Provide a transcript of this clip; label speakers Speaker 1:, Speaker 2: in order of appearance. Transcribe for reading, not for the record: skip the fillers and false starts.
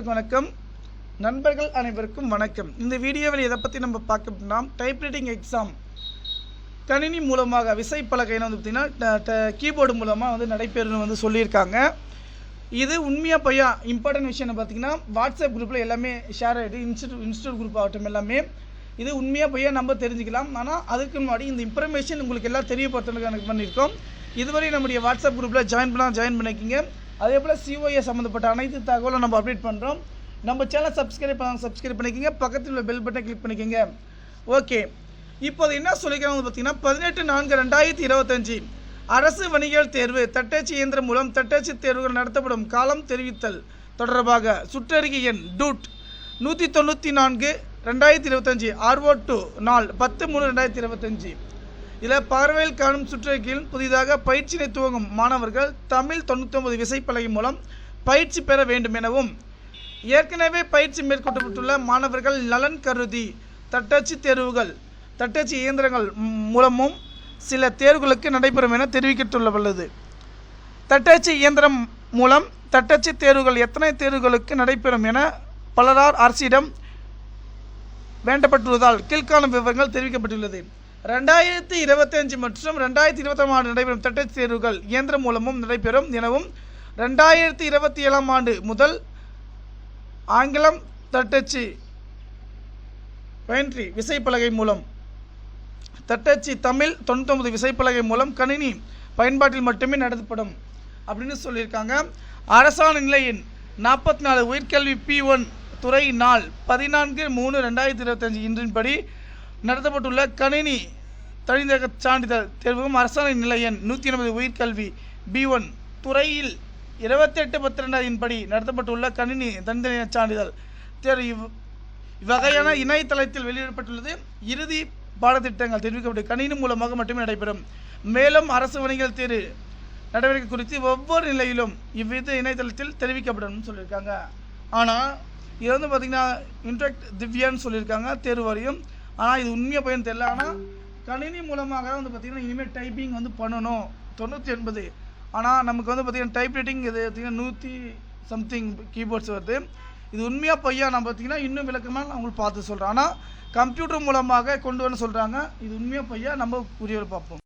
Speaker 1: அனைவருக்கும் வணக்கம். நண்பர்கள் அனைவருக்கும் வணக்கம். இந்த வீடியோவில் எதை பற்றி நம்ம பார்க்கணும்னா, டைப்ரைட்டிங் எக்ஸாம் கணினி மூலமாக விசைப்பலகைன்னு வந்து பார்த்திங்கன்னா கீபோர்டு மூலமாக வந்து நடைபெறுன்னு வந்து சொல்லியிருக்காங்க. இது உண்மையாக பையா இம்பார்ட்டன்ட் விஷயம் பார்த்திங்கன்னா, வாட்ஸ்அப் குரூப்பில் எல்லாமே ஷேர் ஆகிட்டு இன்ஸ்டியூட் குரூப் ஆகட்டும் எல்லாமே இது உண்மையாக பையா நம்ம தெரிஞ்சுக்கலாம். ஆனால் அதுக்கு முன்னாடி இந்த இன்ஃபர்மேஷன் உங்களுக்கு எல்லாம் தெரியப்படுத்துறதுக்கு எனக்கு பண்ணியிருக்கோம். இதுவரை நம்முடைய வாட்ஸ்அப் குரூப்பில் ஜாயின் பண்ணிக்கிங்க. அதே போல் சிஓஏ சம்மந்தப்பட்ட அனைத்து தகவலும் நம்ம அப்டேட் பண்ணுறோம். நம்ம சேனல் சப்ஸ்கிரைப் பண்ணிக்கிங்க. பக்கத்தில் உள்ள பெல் பட்டனை கிளிக் பண்ணிக்கிங்க. ஓகே, இப்போது என்ன சொல்லிக்கிறாங்க பார்த்தீங்கன்னா, 18/4/2025 அரசு வணிகவியல் தேர்வு தட்டச்சு இயந்திரம் மூலம் தட்டச்சு தேர்வுகள் நடத்தப்படும் காலம் தெரிவித்தல் தொடர்பாக சுற்றறிக்கை எண் டூட் 194/2025 RO2 நாள் 10/3/2025 இதில் பார்வையில் காணும் சுற்றறிக்கையில் புதிதாக பயிற்சியினை துவங்கும் மாணவர்கள் தமிழ் 99 விசைப்பலகை மூலம் பயிற்சி பெற வேண்டும் எனவும், ஏற்கனவே பயிற்சி மேற்கொள்ளப்பட்டுள்ள மாணவர்கள் நலன் கருதி தட்டச்சு இயந்திரங்கள் மூலமும் சில தேர்வுகளுக்கு நடைபெறும் என தெரிவிக்கப்பட்டுள்ளது. தட்டச்சு இயந்திரம் மூலம் தட்டச்சு தேர்வுகள் எத்தனை தேர்வுகளுக்கு நடைபெறும் என பலரால் அரசிடம் வேண்டப்பட்டுள்ளதால் கீழ்காணும் விவரங்கள் தெரிவிக்கப்பட்டுள்ளது. 2025 மற்றும் 2026 ஆண்டு நடைபெறும் தட்டச்சு தேர்வுகள் இயந்திரம் மூலமும் நடைபெறும் எனவும், 2027 ஆண்டு முதல் ஆங்கிலம் தட்டச்சு பயன்றி விசைப்பலகை மூலம் தட்டச்சு தமிழ் 99 விசைப்பலகை மூலம் கணினி பயன்பாட்டில் மட்டுமே நடத்தப்படும் அப்படின்னு சொல்லியிருக்காங்க. அரசாணை நிலை எண் 44 உயர்கல்வி P1 துறை நாள் 14/3/2025 இன்றின்படி நடத்தப்பட்டுள்ள கணினி தனித்தக சான்றிதழ் தேர்வும் அரசாணை நிலை எண் 180 உயர்கல்வி B1 துறையில் 28/12 படி நடத்தப்பட்டுள்ள கணினி தனித்தனிய சான்றிதழ் தேர்வு இவ்வகையான இணையதளத்தில் வெளியிடப்பட்டுள்ளது. இறுதி பாடத்திட்டங்கள் தெரிவிக்கப்பட்ட கணினி மூலமாக மட்டுமே நடைபெறும். மேலும் அரசு வணிகவியல் தேர்வு நடவடிக்கை குறித்து ஒவ்வொரு நிலையிலும் இவ்வித இணையதளத்தில் தெரிவிக்கப்படும் சொல்லியிருக்காங்க. ஆனால் இது வந்து பார்த்திங்கன்னா இன்ட்ராக்ட் திவ்யான்னு சொல்லியிருக்காங்க தேர்வு வரையும். ஆனால் இது உண்மையாக பயன் தெரியல. ஆனால் கணினி மூலமாக தான் வந்து பார்த்திங்கன்னா இனிமேல் டைப்பிங் வந்து பண்ணணும் 980. ஆனால் நமக்கு வந்து பார்த்திங்கன்னா டைப் ரைட்டிங் இது பார்த்திங்கன்னா 100 சம்திங் கீபோர்ட்ஸ் வருது. இது உண்மையாக பையா நான் பார்த்திங்கன்னா இன்னும் விளக்கமாக நான் உங்களுக்கு பார்த்து சொல்கிறேன். ஆனால் கம்ப்யூட்டர் மூலமாக கொண்டு வரணும்னு சொல்கிறாங்க. இது உண்மையாக பையா நம்ம புரியல பார்ப்போம்.